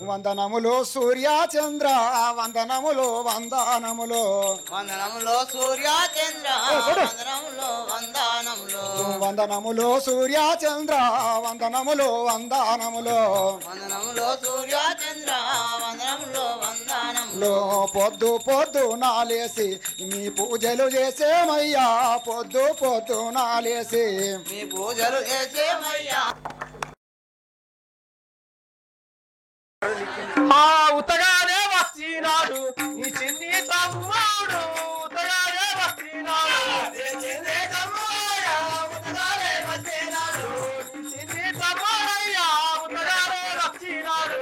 వందనములు సూర్యచంద్ర వందనములు వందనములు వందనములో సూర్యచంద్ర వందనములో వందనములు వందనములు సూర్యచంద్ర వందనములు వందనములు వందనములో సూర్యచంద్ర వందనములో వందనములు పొద్దు పొద్దు నాలేసి మీ పూజలు చేసేమయ్యా పొద్దు పొద్దు నాలేసి మీ పూజలు చేసేమయ్యా ఉతగానే వచ్చినాడు ఈ చిన్ని తమ్ముడు ఉతగానే వచ్చినాడు చిన్ని తమ్ముడయ్యా ఉతగానే వచ్చినాడు చిన్ని తమ్ముడయ్యా ఉతగానే వచ్చినాడు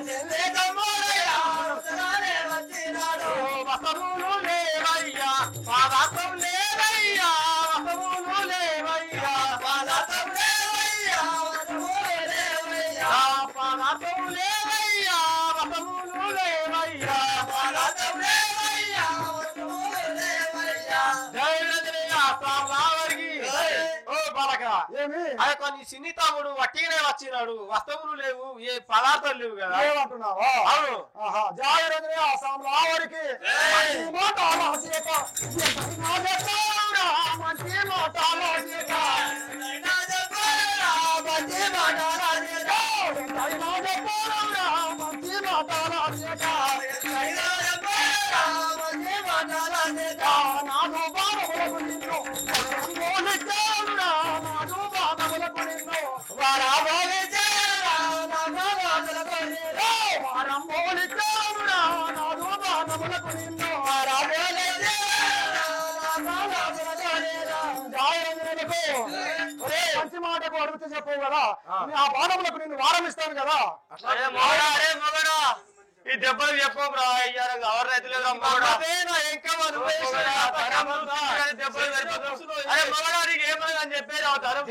చిన్ని తమ్ముడయ్యా ఉతగానే వచ్చినాడు వసములు లేవయ్యా పాదం లేవయ్యా వసములు లేవయ్యా పాదం లేవయ్యా వసములు లేవయ్యా పాదం లేవయ్యా వసములు లేవయ్యా పాదం లేవయ్యా వసములు లేవయ్యా జై రంజనయ్య స్వామివారికి ఓ బాలక ఏమి అదే కొన్ని చిన్ని తమ్ముడు వట్టిగానే వచ్చినాడు వస్తువులు లేవు ఏ పదార్థాలు లేవు కదా ఏమంటున్నావా అవును జాగ్రత్తగా సాంబావరికి మంచి మోటాలో మంచి మాటకు అడుగుతూ చెప్పవు కదా ఆ బాణములకు నిన్ను వారం ఇస్తాను కదా ఈ దెబ్బలు చెప్పరా ఎవరు రైతులు ఏమని చెప్పేది అవుతారు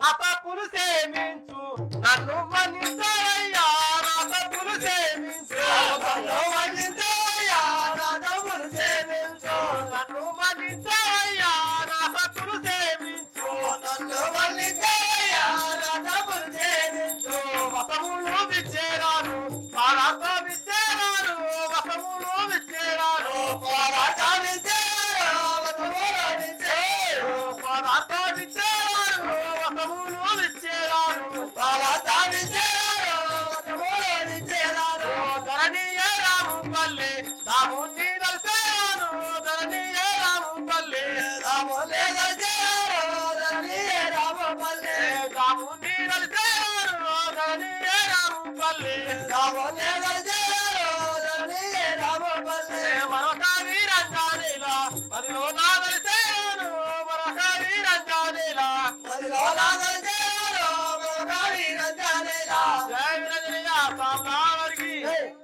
నా తప్పులు సేమించు నన్ను మన్నించయ్యా నా తప్పులు సేమించు నన్ను మన్నించయ్యా నా తప్పులు సేమించు నన్ను మన్నించయ్యా నా తప్పులు సేమించు నన్ను మన్నించయ్యా నా తప్పులు సేమించు వసములు విచ్చేరాను పారాతో విచ్చేరాను వసములు విచ్చేరాను పారాతో విచ్చేరాను వసములు విచ్చేరాను పారాతో విచ్చేరాను వసములు విచ్చేరాను పారాతో విచ్చేరాను వసములు విచ్చేరాను ధరణీయ రాము పల్లె రాముని నలిసేరాను ధరణీయ రాము పల్లె రాముని నలిసేరాను ధరణీయ రాము పల్లె రాముని నలిసేరాను ధరణీయ రాము పల్లె రాముని నలిసేరాను ధరణీయ రాము పల్లె మరొక వీరంజానేలా మదిలో నా నలిసేరాను మరొక వీరంజానేలా మదిలో నా నలిసేరాను మరొక వీరంజానేలా జై వీరంజనేయ స్వామివారికి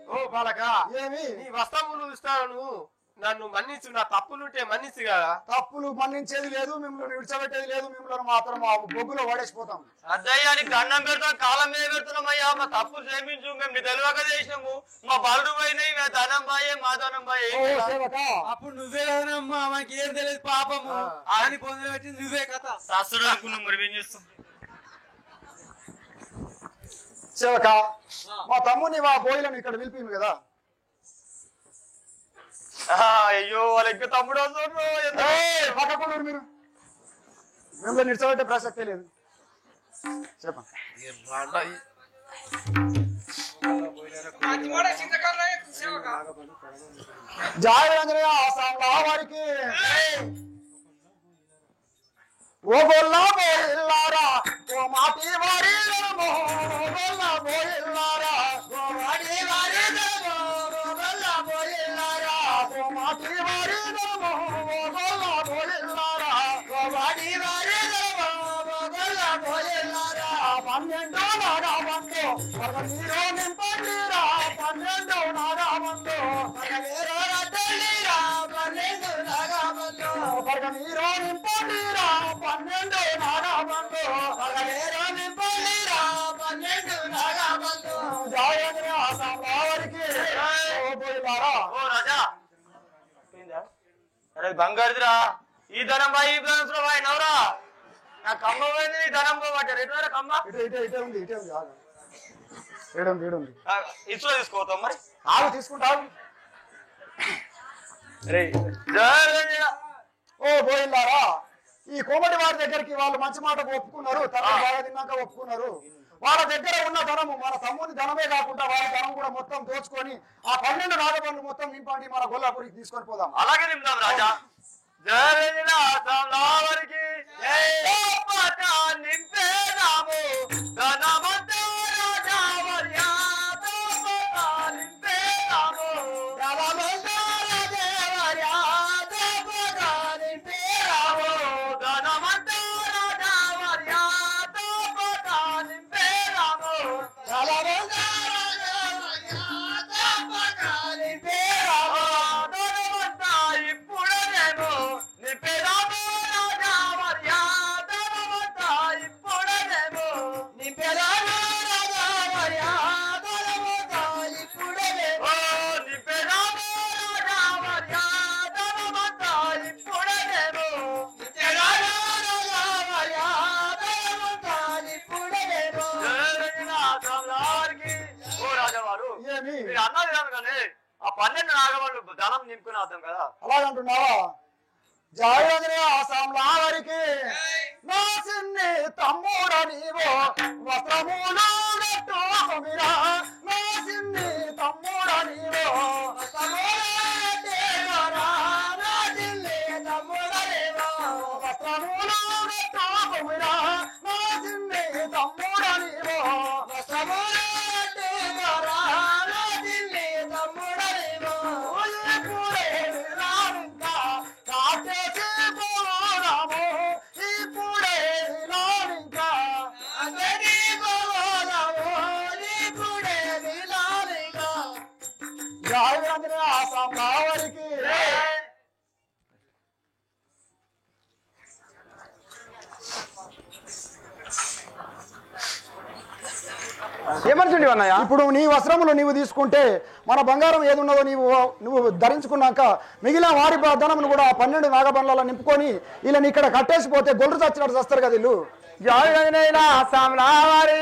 ఓ బాలక ఏమి నీ వస్త్రములు ఇస్తాను నన్ను మన్నించు నా తప్పులుంటే మన్నించు కదా తప్పులు మన్నించేది లేదు మిమ్మల్ని విడిచబెట్టేది లేదు మిమ్మల్ని మాత్రం ఆ బొగ్గులో పడేసిపోతాం అద్దయ్యానికి దండం పెడతాం కాలం మీద పెడుతున్నాం అయ్యా మా తప్పులు క్షమించు మేము తెలియక చేసినాము మా బరుడు పోయినాయి మేము ధనం బాయే మా ధనం బాయే అప్పుడు నువ్వే కదనమ్మా మనకి ఏం తెలియదు పాపము అని పొందిన పెట్టింది నువ్వే కథ శాస్త్రుడు అనుకున్నాం మరి ఏం చేస్తాం సేవక మా తమ్ముని మా బోయిలను ఇక్కడ పిలిపింది కదా అయ్యో వాళ్ళకి తమ్ముడు పక్కకుండా మీరు మిమ్మల్ని నిడిచబెట్టే ప్రసక్తే లేదు చెప్పండి జాగ్రత్తగా వారికి ఓ గొల్ల బోయిల్లారా ఓ మాటి వారి గొల్ల బోయిల్లారా ఓ మాటి వారి గొల్ల బోయిల్లారా ఓ మాటి వారి గొల్ల బోయిల్లారా ఓ మాటి వారి గొల్ల బోయిల్లారా 12 నాగమందు పరమీరో నింపండిరా 12 నాగమందు పరమీరో రద్దలిరా 12 నాగమందు పరమీరో నింపండిరా 12 నాగమందు పరమీరో నింపండిరా 12 నాగమందు జాయగ్రా సాంబావరికి ఓ బోయిలారా ఓ రాజా అరే బంగారుదిరా ఈ ధనం బాయి ఈ ధనం బాయి నవరా నా కమ్మ పోయింది నీ ధనం పోబట్టారు ఎటు కమ్మ ఇటే ఉంది ఆగు. ఏడుంది ఇసులో తీసుకోతాం మరి ఆగు తీసుకుంటావు. ఓ పోయిందారా ఈ కోమటి వారి దగ్గరికి వాళ్ళు మంచి మాటకు ఒప్పుకున్నారు, తర్వాత బాగా తిన్నాక ఒప్పుకున్నారు. వాళ్ళ దగ్గర ఉన్న ధనము మన తమ్ముని ధనమే కాకుండా వాళ్ళ ధనం కూడా మొత్తం దోచుకొని ఆ 12 నాగబండ్లు మొత్తం నింపండి మన గొల్లాపురికి తీసుకొని పోదాం. అలాగే నింపుదాం రాజా. జయరావరికి నింపేదాము ధనమంతా రాజా మర్యాద నింపేదాము ధనమంతా రాజా మర్యాద నింపేదాము ధనమంతా ఇప్పుడేమో నింపేదాము రాజా మర్యాద ఇప్పుడేమో నింపేదాము రాజా మర్యాద ఇప్పుడేమో నింపేదాము రాజా మర్యాద ఇప్పుడేమో ఓ రాజావారు ఏమి మీరు అన్నది కాదు కానీ ఆ 12 నాగవాళ్ళు ధనం నింపుకుని వద్దాం కదా. అలాగంటున్నావా? జాయంద్రయ ఆసాంలావరికి నా సిన్ని తమ్ముడ నీవో వస్త్రములు నెట్టుకొమిరా, నా సిన్ని తమ్ముడ నీవో వస్త్రములు నెట్టుకొమిరా, నా సిన్ని తమ్ముడ నీవో ఆసాంలావరికి ఏమనుకుంటే అన్నయ్య? ఇప్పుడు నీ వస్త్రములు నీవు తీసుకుంటే మన బంగారం ఏది ఉన్నదో నువ్వు ధరించుకున్నాక మిగిలిన వారి ధనమును కూడా 12 నాగబండ్లలో నింపుకొని ఇలా ఇక్కడ కట్టేసిపోతే గొల్లు చచ్చినట్టు చస్తారు కదా ఇల్లు. జాయినైనా సామ్లావారి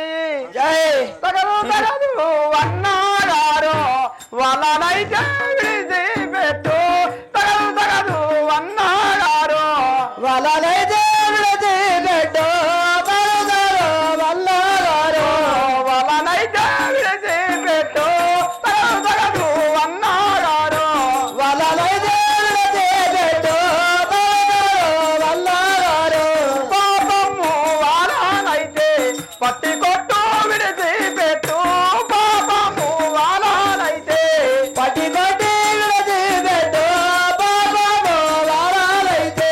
జై తగదు తగదు అన్నాగారు వాళ్ళనైతే విడిచి పెట్టు తగదు తగదు అన్నాగారు వాళ్ళనైతే విడిచి పెట్టు వల్లగారు వాళ్ళనైతే విడిచి పెట్టు తగదు తగదు అన్నాగారు వాళ్ళనైతే విడిచి పెట్టు వల్లగారు పాపము వాళ్ళనైతే పట్టి కొట్టు విడిచి పెట్టు పాపము వాళ్ళనైతే పట్టి కొట్టి విడిచి పెట్టు పాపము వాళ్ళనైతే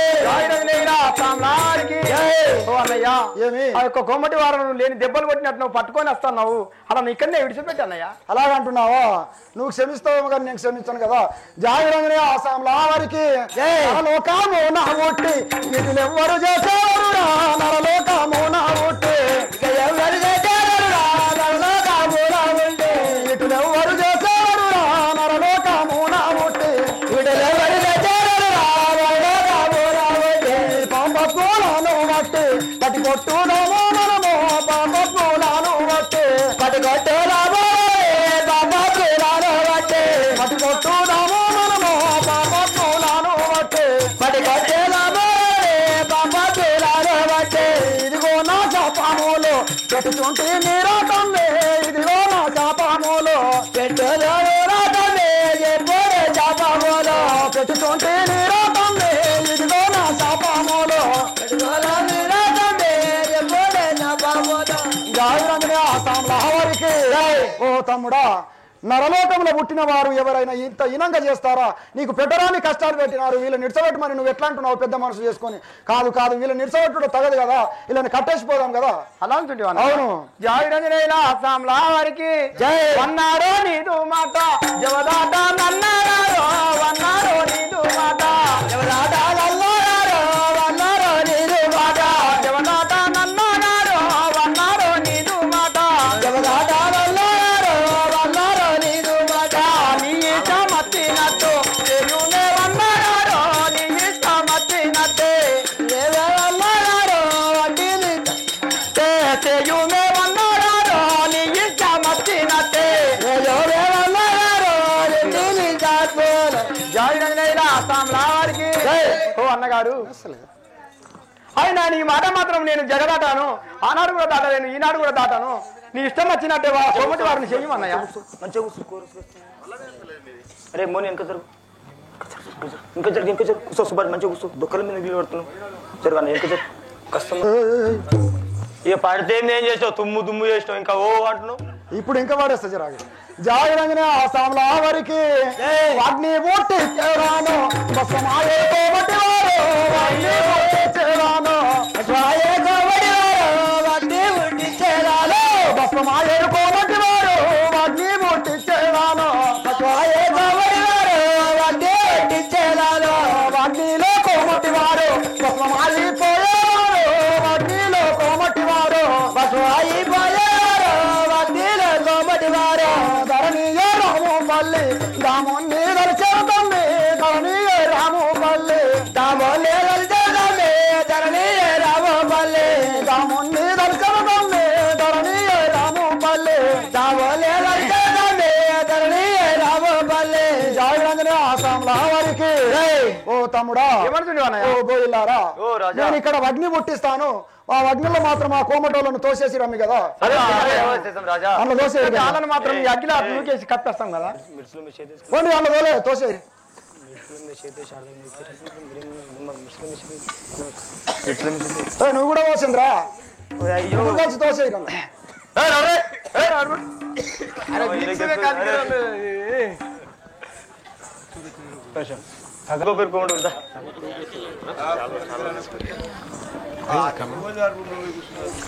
అన్నయ్య ఏమి ఆ యొక్క కొమ్మటి వారం లేని దెబ్బలు కొట్టినట్టు నువ్వు పట్టుకొని వస్తున్నావు అలా నీ ఇక్కడనే విడిచిపెట్టి అన్నయ్య. అలాగంటున్నావా? నువ్వు క్షమిస్తావు కానీ నేను క్షమించాను కదా. జాయిరంగనే ఆసాంలావరికి నరలోకము నా ఒట్టి వీటిని ఎవ్వరు చేసేవారురా, నరలోకము నా ఒట్టి ఎవరు చేసేవారురా, నరలోకము నా ఒట్టి వీటిని ఎవ్వరు చేసేవారురా, నరలోకము నా ఒట్టి వీటిని ఎవరు చేసేవారురా, నరలోకము నా ఒట్టి పంప పూలను బట్టి పట్టి కొట్టుదాము మనము పంప పూలను బట్టి పట్టి కొట్టుదాము పంప పూలను బట్టి పట్టి కొట్టుదాము మనము పంప పూలను బట్టి పట్టి కొట్టేదాము పంప పూలను బట్టి ఇదిగో నా శాపములు పెట్టుకుంటే నీరాటమే, ఇదిగో నా శాపములు పెట్టురాటమే ఎప్పుడే శాపములు పెట్టుకుంటే నీరాటమే, ఇదిగో నా శాపములు ఆసాంలావరికి ఓ తమ్ముడా, నరలోకంలో పుట్టిన వారు ఎవరైనా ఇంత ఇనంగా చేస్తారా? నీకు పెట్టరాని కష్టాలు పెట్టినారు, వీళ్ళని నిడిచబెట్టమని నువ్వు ఎట్లా అంటున్నావు పెద్ద మనసు చేసుకొని? కాదు కాదు, వీళ్ళని నిడిచబెట్టుడు తగదు కదా, వీళ్ళని కట్టేసిపోదాం కదా. అలా అంటుంటే అవును. జాయిరంజనైనా సామ్లావారికి జై వన్నారో నీదు మాట జవదాట నన్నారో వన్నారో నీదు మాట జవదాట నన్నారో వన్నారో నీదు మాట జవదాట నన్నారో వన్నారో నీదు మాట జవదాట నన్నారో వన్నారో నీదు మాట నీ ఇష్టం వచ్చినట్టు చెరువునే వన్నారో నీ ఇష్టం వచ్చినట్టే వన్నారో వంటి అన్నగారు అయినా నీ మాట మాత్రం నేను జగదాటాను, ఆనాడు కూడా దాటలేను, ఈనాడు కూడా దాటాను. నీ ఇష్టం వచ్చినట్టే కోమటి వారిని చెయ్యమన్నయ్య. మంచిగా అరే మోని ఇంకా జరుగు కూర్చో సుబ్బారి మంచిగా కూర్చో దుఃఖల మీద వీలు పడుతున్నావు జరగన్న ఇంకా జరుగు కష్టం ఇక పడితే ఏం చేసావు తుమ్ము దుమ్ము చేసినావు ఇంకా ఓ అంటున్నావు ఇప్పుడు ఇంకా పడేస్తా జరాగి జాగిరంగనే ఆ సాముల వరికి వాడిని ఓట్టి చేరాను బసమాయే కోమటి వారు వాడిని ఓట్టి చేరాను స్వాయే కోమటి వారు వాడిని ఓట్టి చేరాను బసమాయే కోమటి వారు వాడిని ఓట్టి చేరాను స్వాయే కోమటి వారు వాడిని ఓట్టి చేరాను వాడిలో కోమటి వారు బసమాయి పోయేవారు వాడిలో కోమటి వారు బసమాయి పోయేవారు వాడిలో కోమటి వారు ధరణీయ రాము పల్లి దామోన్ని దర్శనమ్మి ధరణీయ రాము పల్లి దామోన్ని దర్శనమ్మి ధరణీయ రాము పల్లి దామోన్ని దర్శనమ్మి ధరణీయ రాము పల్లి దామోన్ని దర్శనమ్మి ధరణీయ రాము పల్లి జాయిరంగనే ఆసాంల వారికి ఓ తమ్ముడా ఓ బోయిల్లారా నేను ఇక్కడ అగ్ని పుట్టిస్తాను ఆ అగ్నిలో మాత్రం ఆ కోమటోళ్ళను తోసేసి రమ్మి కదా అందులో తోసేది వాళ్ళని మాత్రం ఈ అగ్గిలో నూకేసి కప్పేస్తాం కదా. పోనీ అందులో తోలే తోసేది నువ్వు కూడా పోసిందిరా నువ్వు కలిసి తోసేయి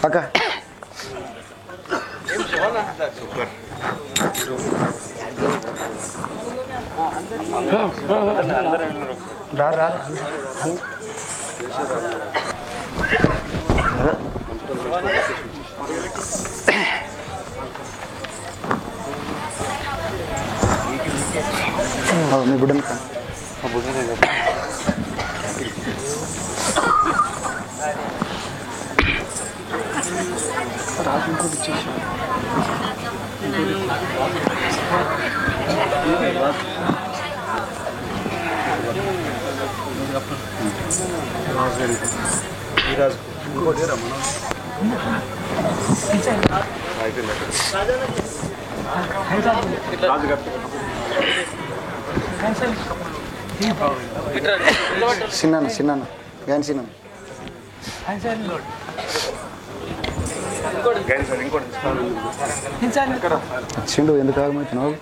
అక్క మీ బిడ్డను చిన్న చిన్న గాని చిన్న చిండు ఎందుకు ఆగమవుతున్నావు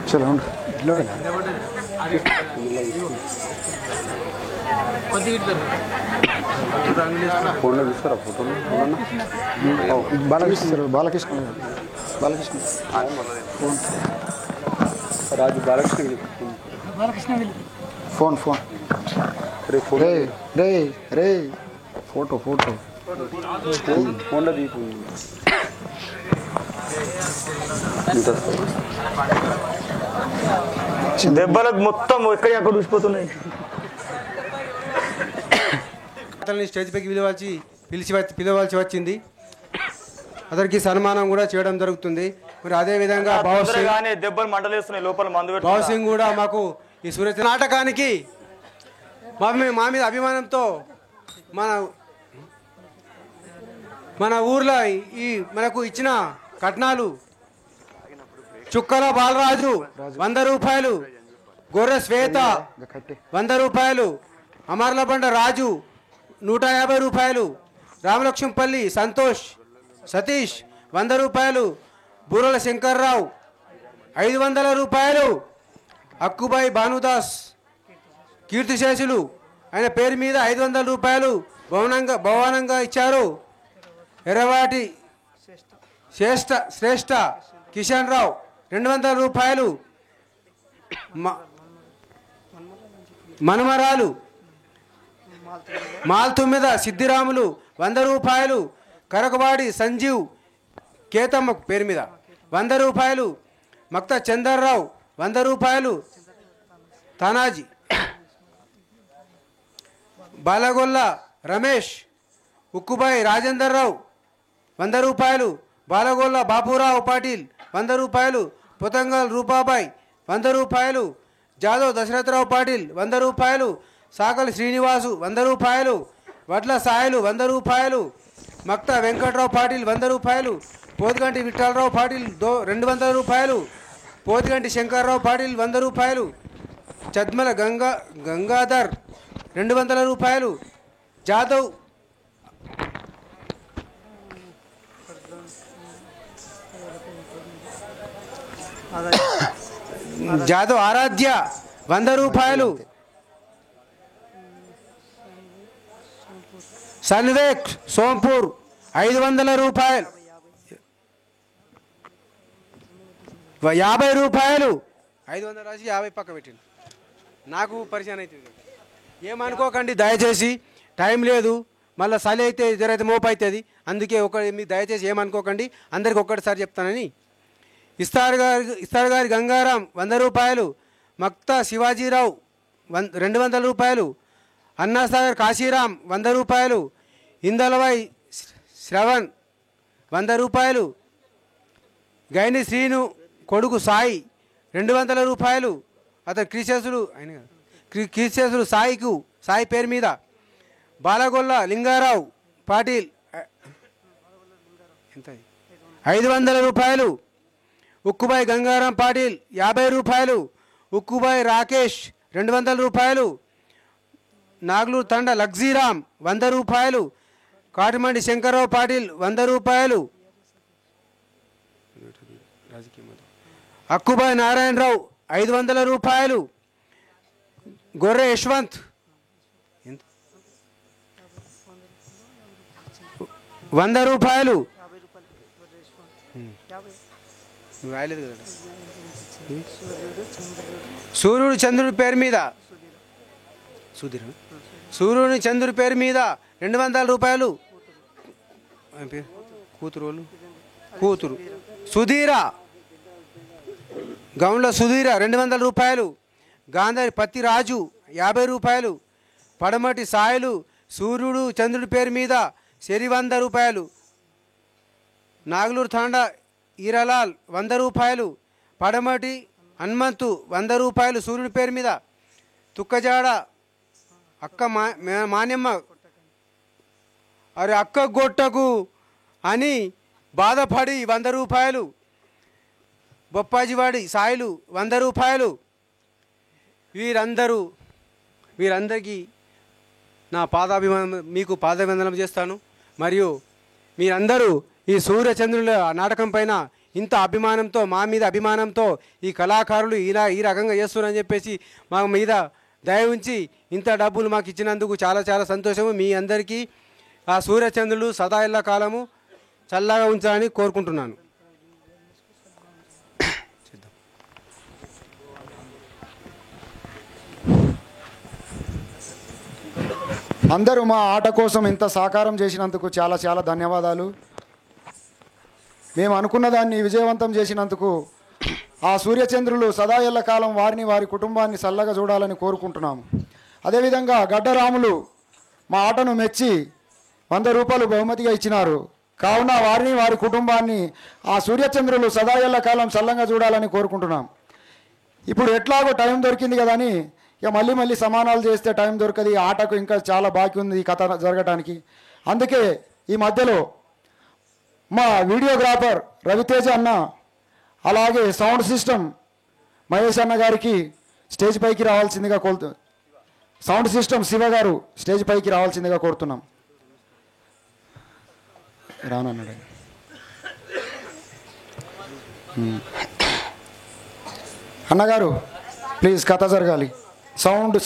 చలో ఫోన్లో తీస్తారా ఫోటోలు బాలకృష్ణ బాలకృష్ణ బాలకృష్ణ ఫోన్ రాజు బాలకృష్ణ ఫోన్ ఫోన్ రే రే రే ఫోటో ఫోటో ఫోన్లో తీపు దెబ్బలకు మొత్తం ఎక్కడ ఊసిపోతున్నాయి. అతన్ని స్టేజ్ పైకి పిలవాల్సి వచ్చింది. అతనికి సన్మానం కూడా చేయడం జరుగుతుంది. మరి అదే విధంగా దెబ్బలు మంటలేస్తున్నాయి లోపల మందు బాబు సింగ్ కూడా మాకు ఈ సూర్య నాటకానికి మా మీద అభిమానంతో మన ఊర్లో ఈ మనకు ఇచ్చిన కట్నాలు చుక్కల బాలరాజు 100 రూపాయలు, గొర్రె శ్వేత 100 రూపాయలు, అమర్లబండ రాజు 150 రూపాయలు, రామలక్ష్మంపల్లి సంతోష్ సతీష్ 100 రూపాయలు, బూరల శంకర్రావు 500 రూపాయలు, అక్కుబాయి భానుదాస్ కీర్తిశేషులు ఆయన పేరు మీద 500 రూపాయలు బహుమానంగా ఇచ్చారు. ఎర్రవాటి శ్రేష్ఠ కిషన్ రావు 200 రూపాయలు, మనుమరాలు మాల్తుమ్మిద సిద్ధిరాములు 100 రూపాయలు, కరకవాడి సంజీవ్ కేతమ్మ పేరు మీద 100 రూపాయలు, మక్త చందర్రావు 100 రూపాయలు, తానాజీ బాలగొల్ల రమేష్, ఉక్కుబాయి రాజేందర్ రావు 100 రూపాయలు, బాలగొల్ల బాపురావు పాటిల్ 100 రూపాయలు, పొతంగల్ రూపాబాయ్ 100 రూపాయలు, జాదవ్ దశరథరావు పాటిల్ 100 రూపాయలు, సాకల్ శ్రీనివాసు 100 రూపాయలు, వడ్ల సాయలు 100 రూపాయలు, మక్తా వెంకట్రావు పాటిల్ 100 రూపాయలు, పోతుగంటి విఠలరావు పాటిల్ 200 రూపాయలు, పోతుగంటి శంకర్రావు పాటిల్ 100 రూపాయలు, చద్మల గంగాధర్ 200 రూపాయలు, జాదవ్ ఆరాధ్య 100 రూపాయలు, సన్వేక్ సోంపూర్ 500 రూపాయలు, 50 రూపాయలు, 500 రాసి 50 పక్క పెట్టింది. నాకు పరిచయం అవుతుంది. ఏమనుకోకండి దయచేసి, టైం లేదు, మళ్ళీ చలి అయితే జరైతే మోపు అవుతుంది. అందుకే మీ దయచేసి ఏమనుకోకండి, అందరికి ఒక్కటిసారి చెప్తానని. ఇస్తార్ గారి గంగారాం 100 రూపాయలు, మక్తా శివాజీరావు 200 రూపాయలు, అన్నాసాగర్ కాశీరాం 100 రూపాయలు, ఇందలవై శ్రవణ్ 100 రూపాయలు, గైని శ్రీను కొడుకు సాయి 200 రూపాయలు, అతను క్రీసేసులు సాయి పేరు మీద, బాలగొల్ల లింగారావు పాటిల్ ఎంత 500 రూపాయలు, ఉక్కుబాయి గంగారాం పాటిల్ 50 రూపాయలు, ఉక్కుబాయి రాకేష్ 200 రూపాయలు, నాగ్లూరు తండ లగ్జీరాం 100 రూపాయలు, కాటిమండి శంకర్రావు పాటిల్ 100 రూపాయలు, అక్కుబాయి నారాయణరావు 500 రూపాయలు, గొర్రె యశ్వంత్ 100 రూపాయలు, సూర్యుడు చంద్రుడి పేరు మీద సూర్యుని చంద్రుడి పేరు మీద 200 రూపాయలు, కూతురు సుధీర గౌండ్ల సుధీర 200 రూపాయలు, గాంధారి పత్తి రాజు 50 రూపాయలు, పడమటి సాయలు సూర్యుడు చంద్రుడి పేరు మీద 100 రూపాయలు, నాగలూరు తాండా ఈరలాల్ 100 రూపాయలు, పడమటి హనుమంతు 100 రూపాయలు సూర్యుడి పేరు మీద, తుక్కజాడ అక్క మాన్యమ్మ అరే అక్క గొట్టకు అని బాధపడి 100 రూపాయలు, బొప్పాజివాడి సాయిలు 100 రూపాయలు. వీరందరికీ నా మీకు పాదాభివందనం చేస్తాను. మరియు మీరందరూ ఈ సూర్యచంద్రుల నాటకం పైన ఇంత అభిమానంతో, మా మీద అభిమానంతో ఈ కళాకారులు ఈ రకంగా చేస్తున్నారని చెప్పేసి మా మీద దయ ఉంచి ఇంత డబ్బులు మాకు ఇచ్చినందుకు చాలా చాలా సంతోషము. మీ అందరికీ ఆ సూర్యచంద్రులు సదా ఎల్ల కాలము చల్లగా ఉంచాలని కోరుకుంటున్నాను. అందరూ మా ఆట కోసం ఇంత సహకారం చేసినందుకు చాలా చాలా ధన్యవాదాలు. మేము అనుకున్న దాన్ని విజయవంతం చేసినందుకు ఆ సూర్యచంద్రులు సదా ఎల్లకాలం వారిని వారి కుటుంబాన్ని చల్లగా చూడాలని కోరుకుంటున్నాము. అదేవిధంగా గడ్డరాములు మా ఆటను మెచ్చి 100 రూపాయలు బహుమతిగా ఇచ్చినారు. కావున వారిని వారి కుటుంబాన్ని ఆ సూర్యచంద్రులు సదా ఎల్లకాలం చల్లగా చూడాలని కోరుకుంటున్నాం. ఇప్పుడు ఎట్లాగో టైం దొరికింది కదా అని ఇక మళ్ళీ సమానాలు చేస్తే టైం దొరకదు. ఈ ఆటకు ఇంకా చాలా బాకీ ఉంది ఈ కథ జరగటానికి. అందుకే ఈ మధ్యలో మా వీడియోగ్రాఫర్ రవితేజ అన్న, అలాగే సౌండ్ సిస్టమ్ మహేష్ అన్న గారికి స్టేజ్ పైకి రావాల్సిందిగా సౌండ్ సిస్టమ్ శివ గారు స్టేజ్ పైకి రావాల్సిందిగా కోరుతున్నాం. రానన్నాడు అన్నగారు, ప్లీజ్ కథ జరగాలి. సౌండ్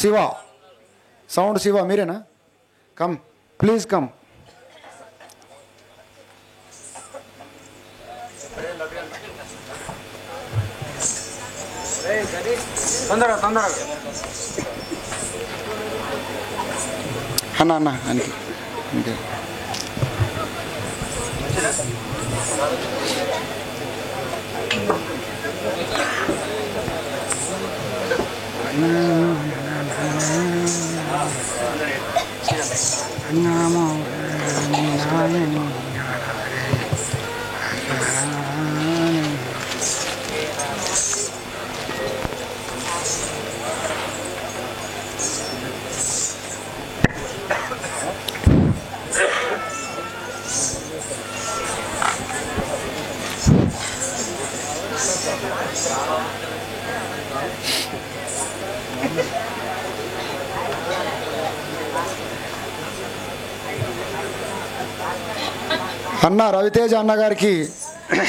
శివ మీరేనా? Come please come. తొందరగా అన్న అని అంతే. అన్న రవితేజ అన్నగారికి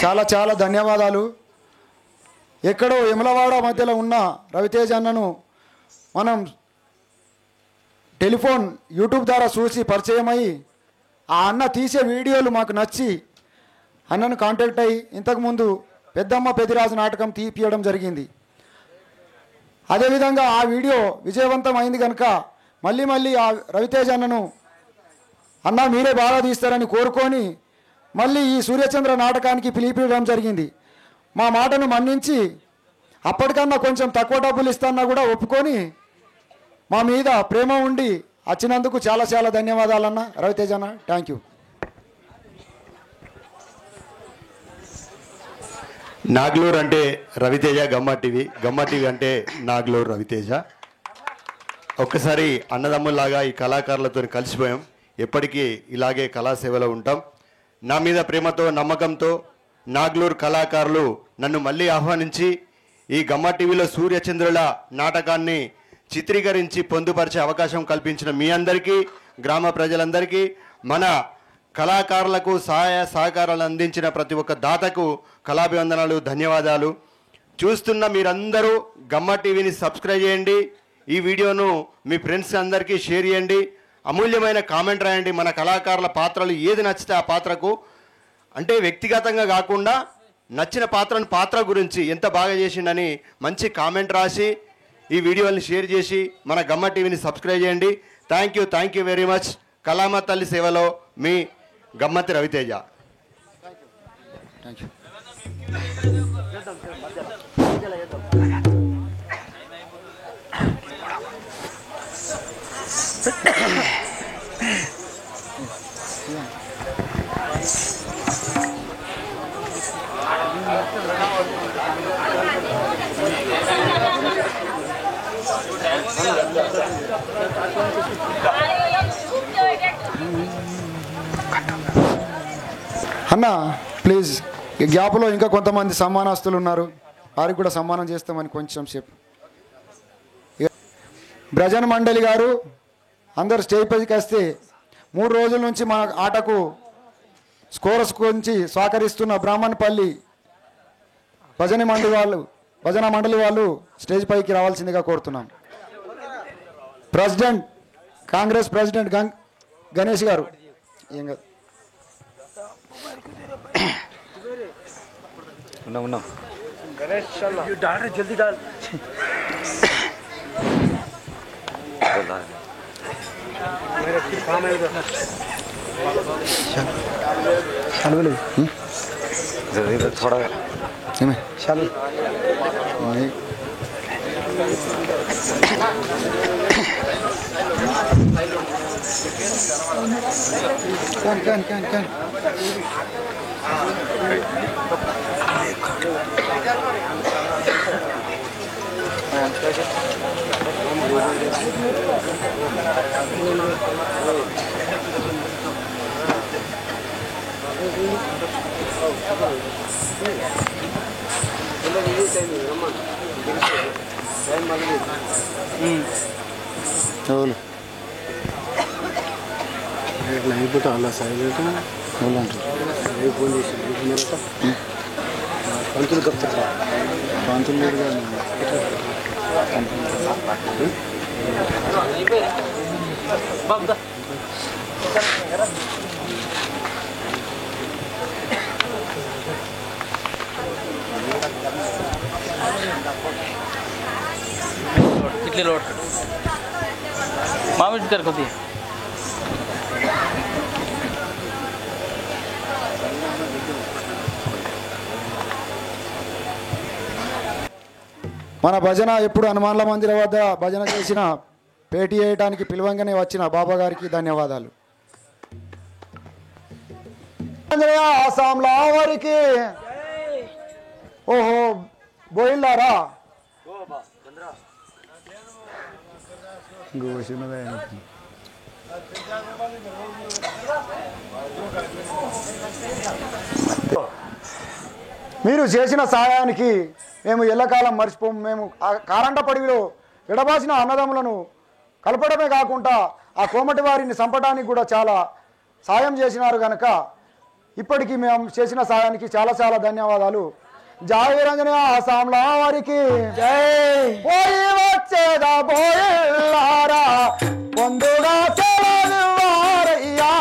చాలా చాలా ధన్యవాదాలు. ఎక్కడో యమలవాడ మధ్యలో ఉన్న రవితేజ అన్నను మనం టెలిఫోన్ యూట్యూబ్ ద్వారా చూసి పరిచయమై ఆ అన్న తీసే వీడియోలు మాకు నచ్చి అన్నను కాంటాక్ట్ అయ్యి ఇంతకుముందు పెద్దమ్మ పెదిరాజు నాటకం తీపియడం జరిగింది. అదేవిధంగా ఆ వీడియో విజయవంతం అయింది కనుక మళ్ళీ ఆ రవితేజ అన్నను అన్న మీరే బాగా తీస్తారని కోరుకొని మళ్ళీ ఈ సూర్యచంద్ర నాటకానికి పిలిపించడం జరిగింది. మా మాటను మన్నించి అప్పటికన్నా కొంచెం తక్కువ డబ్బులు ఇస్తాన్నా కూడా ఒప్పుకొని మా మీద ప్రేమ ఉండి వచ్చినందుకు చాలా చాలా ధన్యవాదాలన్న రవితేజ అన్న. Thank you. నాగ్లూర్ అంటే రవితేజ, గమ్మ టీవీ అంటే నాగ్లూర్ రవితేజ. ఒక్కసారి అన్నదమ్ముల్లాగా ఈ కళాకారులతో కలిసిపోయాం. ఎప్పటికీ ఇలాగే కళాసేవలో ఉంటాం. నా మీద ప్రేమతో నమ్మకంతో నాగ్లూర్ కళాకారులు నన్ను మళ్ళీ ఆహ్వానించి ఈ గమ్మ టీవీలో సూర్యచంద్రుల నాటకాన్ని చిత్రీకరించి పొందుపరిచే అవకాశం కల్పించిన మీ అందరికీ, గ్రామ ప్రజలందరికీ, మన కళాకారులకు సహాయ సహకారాలు అందించిన ప్రతి ఒక్క దాతకు కళాభివందనాలు, ధన్యవాదాలు. చూస్తున్న మీరందరూ గమ్మ టీవీని సబ్స్క్రైబ్ చేయండి. ఈ వీడియోను మీ ఫ్రెండ్స్ అందరికీ షేర్ చేయండి. అమూల్యమైన కామెంట్ రాయండి. మన కళాకారుల పాత్రలు ఏది నచ్చితే ఆ పాత్రకు, అంటే వ్యక్తిగతంగా కాకుండా నచ్చిన పాత్ర గురించి ఎంత బాగా చేసిండని మంచి కామెంట్ రాసి ఈ వీడియోని షేర్ చేసి మన గమ్మ టీవీని సబ్స్క్రైబ్ చేయండి. Thank you very much. కళామ తల్లి సేవలో మీ గమ్మతి రవితేజ. Thank you. అన్న ప్లీజ్, ఈ గ్యాప్లో ఇంకా కొంతమంది సమ్మానస్తులు ఉన్నారు, వారికి కూడా సమ్మానం చేస్తామని కొంచెం సేపు. భజన మండలి గారు అందరు స్టేజ్ పైకి వస్తే 3 రోజుల నుంచి మన ఆటకు స్కోరస్ గురించి సహకరిస్తున్న బ్రాహ్మణపల్లి భజన మండలి వాళ్ళు స్టేజ్ పైకి రావాల్సిందిగా కోరుతున్నాం. ప్రెసిడెంట్, కాంగ్రెస్ ప్రెసిడెంట్ గణేష్ గారు. ఏం కాదు, ఉన్నాం జల్దీ డాల్. थोड़ा चलो can అయిపోతా అలా సైలెంట్ ఫోన్ చేసి పంతులు కప్తా పంతులు లేరు కానీ कितने लोड मामी कर होती है మన భజన ఎప్పుడు హనుమాన్ల మందిరం వద్ద భజన చేసిన పేటీ వేయడానికి పిలవంగానే వచ్చిన బాబా గారికి ధన్యవాదాలు. ఆసాంలావరికి ఓహో బోయిల్లారా మీరు చేసిన సహాయానికి మేము ఎల్లకాలం మర్చిపోము. మేము ఆ కారంటపడిలో విడబాసిన అన్నదమ్ములను కలపడమే కాకుండా ఆ కోమటి వారిని చంపడానికి కూడా చాలా సాయం చేసినారు కనుక ఇప్పటికీ మేము చేసిన సాయానికి చాలా చాలా ధన్యవాదాలు. జై రంజన సామ్లా వారికి జై. పోయి వచ్చేదా పోయిల్లారా పొందుగా సెలవివ్వారయ్యా.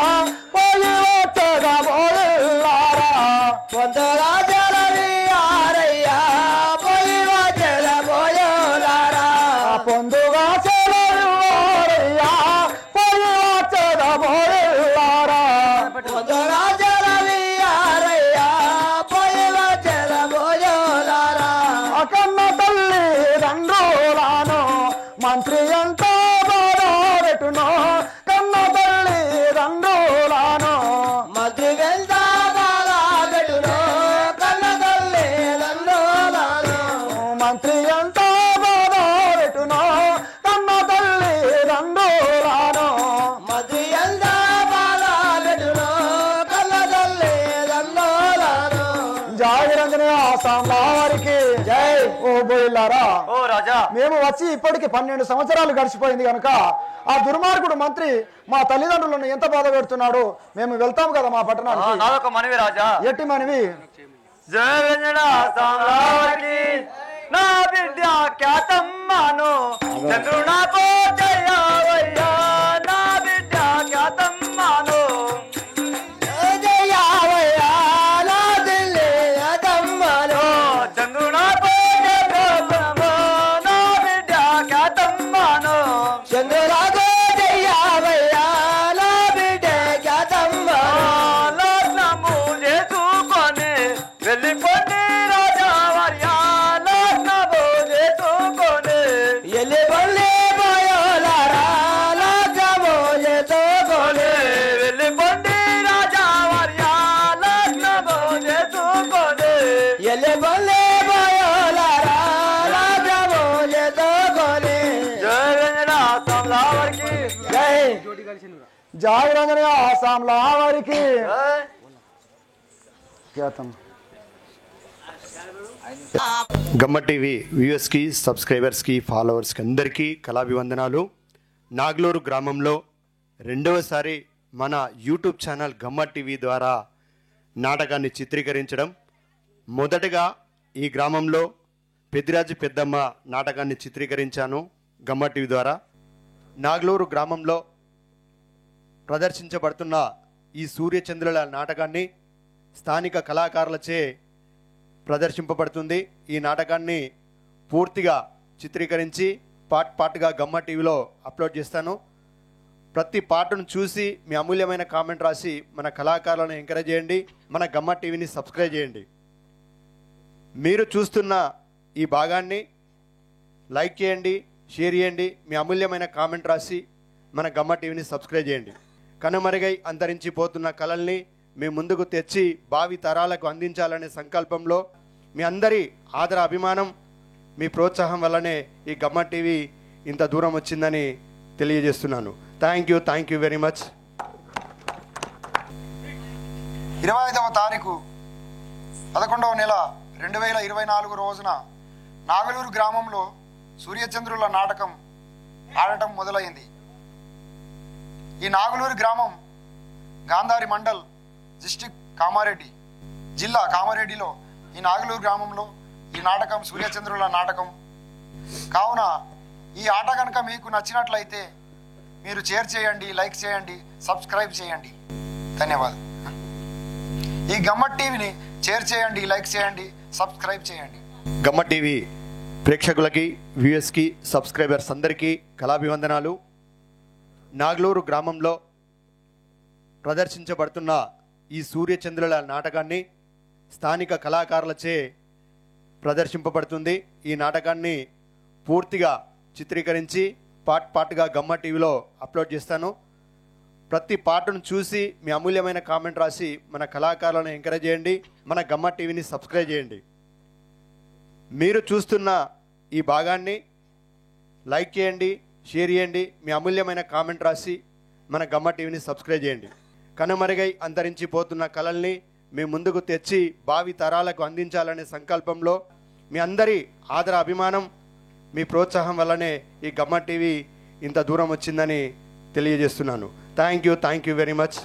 పోయి వచ్చేదా పోయిల్లారా పొందుగా సెలవివ్వారయ్యా. పోయి వచ్చేదా పోయిల్లారా పొందుగా సెలవివ్వారయ్యా. పోయి వచ్చేదా పోయిల్లారా పొందుగా సెలవివ్వారయ్యా. పోయి వచ్చేదా పోయిల్లారా. అకన్న తల్లి రంగులాను మంత్రి ఎంతో బాధపెట్టును. కన్న తల్లి రంగులాను మంత్రి ఎంత బాధపెట్టును. కన్న తల్లి రంగులాను మంత్రి ఎంత బాధపెట్టును. కన్న తల్లి రంగులాను మంత్రి ఎంత బాధపెట్టును. కన్న తల్లి రంగులాను. జై రంజనీయ సామ్లా వారికి జై. ఓ బోయిల్లారా ఓ రాజా, మేము వచ్చి ఇప్పటికి 12 సంవత్సరాలు గడిచిపోయింది కనుక ఆ దుర్మార్గుడు మంత్రి మా తల్లిదండ్రులను ఎంత బాధ పెడుతున్నాడో మేము వెళ్తాం కదా మా పట్టణానికి. నాదొక మనవి రాజా. ఎట్టి మనవి. జయ రంజన సామ్రాజ్ఞి నా బిడ్డ ఖ్యాతమ్మను చంద్రునా పోజయ్యవయ్యా. నా బిడ్డ ఖ్యాతమ్మను జయవయ్యా. నా దిల్లి అదమ్మను చంద్రునా పోజయ్యవయ్యా. నా బిడ్డ ఖ్యాతమ్మను చంద్రరాజు జయవయ్యా. నా బిడ్డ ఖ్యాతమ్మను లగ్నము చేసుకొని వెళ్ళిపోండి రాజా వర్యా. లగ్నము చేసుకొని ఎల్లి బల్లి పోయోలారా. లగ్నము చేసుకొని వెళ్ళిపోండి రాజా వర్యా. లగ్నము చేసుకొని ఎల్లి బల్లి పోయోలారా. లగ్నము చేసుకొని జయ రంజన సామ్లా వారికి జై. జై రంజనీయ సామ్లా వారికి ఖ్యాతం. గమ్మ టీవీ వ్యూయర్స్కి, సబ్స్క్రైబర్స్కి, ఫాలోవర్స్కి అందరికీ కళాభివందనాలు. నాగ్లూరు గ్రామంలో రెండవసారి మన యూట్యూబ్ ఛానల్ గమ్మ టీవీ ద్వారా నాటకాన్ని చిత్రీకరించడం. మొదటగా ఈ గ్రామంలో పెద్దిరాజు పెద్దమ్మ నాటకాన్ని చిత్రీకరించాను గమ్మ టీవీ ద్వారా. నాగ్లూరు గ్రామంలో ప్రదర్శించబడుతున్న ఈ సూర్యచంద్రుల నాటకాన్ని స్థానిక కళాకారులచే ప్రదర్శింపబడుతుంది. ఈ నాటకాన్ని పూర్తిగా చిత్రీకరించి పార్ట్గా గమ్మ టీవీలో అప్లోడ్ చేస్తాను. ప్రతి పాటను చూసి మీ అమూల్యమైన కామెంట్ రాసి మన కళాకారులను ఎంకరేజ్ చేయండి. మన గమ్మ టీవీని సబ్స్క్రైబ్ చేయండి. మీరు చూస్తున్న ఈ భాగాన్ని లైక్ చేయండి, షేర్ చేయండి, మీ అమూల్యమైన కామెంట్ రాసి మన గమ్మ టీవీని సబ్స్క్రైబ్ చేయండి. కనుమరుగై అంతరించిపోతున్న కళల్ని మీ ముందుకు తెచ్చి భావి తరాలకు అందించాలనే సంకల్పంలో మీ అందరి ఆదర అభిమానం, మీ ప్రోత్సాహం వల్లనే ఈ గమ్మ టీవీ ఇంత దూరం వచ్చిందని తెలియజేస్తున్నాను. Thank you very much. 25వ తారీఖు 11వ నెల 2024 రోజున నాగలూరు గ్రామంలో సూర్యచంద్రుల నాటకం ఆడటం మొదలైంది. ఈ నాగలూరు గ్రామం గాంధారి మండల్, డిస్ట్రిక్ట్ కామారెడ్డి జిల్లా, కామారెడ్డిలో ఈ నాగలూరు గ్రామంలో ఈ నాటకం సూర్యచంద్రుల నాటకం కావున ఈ ఆట కనుక మీకు నచ్చినట్లయితే మీరు షేర్ చేయండి, లైక్ చేయండి, సబ్స్క్రైబ్ చేయండి. ధన్యవాదాలు. ఈ గమ్మ టీవీని షేర్ చేయండి, లైక్ చేయండి, సబ్స్క్రైబ్ చేయండి. గమ్మ టీవీ ప్రేక్షకులకి, వ్యూయర్స్కి, సబ్స్క్రైబర్స్ అందరికీ కళాభివందనాలు. నాగలూరు గ్రామంలో ప్రదర్శించబడుతున్న ఈ సూర్యచంద్రుల నాటకాన్ని స్థానిక కళాకారులచే ప్రదర్శింపబడుతుంది. ఈ నాటకాన్ని పూర్తిగా చిత్రీకరించి పార్ట్గా గమ్మ టీవీలో అప్లోడ్ చేస్తాను. ప్రతి పాటను చూసి మీ అమూల్యమైన కామెంట్ రాసి మన కళాకారులను ఎంకరేజ్ చేయండి. మన గమ్మ టీవీని సబ్స్క్రైబ్ చేయండి. మీరు చూస్తున్న ఈ భాగాన్ని లైక్ చేయండి, షేర్ చేయండి, మీ అమూల్యమైన కామెంట్ రాసి మన గమ్మ టీవీని సబ్స్క్రైబ్ చేయండి. కనుమరుగై అంతరించిపోతున్న కళల్ని మీ ముందుకు తెచ్చి భావి తరాలకు అందించాలనే సంకల్పంలో మీ అందరి ఆదర అభిమానం మీ ప్రోత్సాహం వల్లనే ఈ గమ్మ టీవీ ఇంత దూరం వచ్చిందని తెలియజేస్తున్నాను. Thank you very much.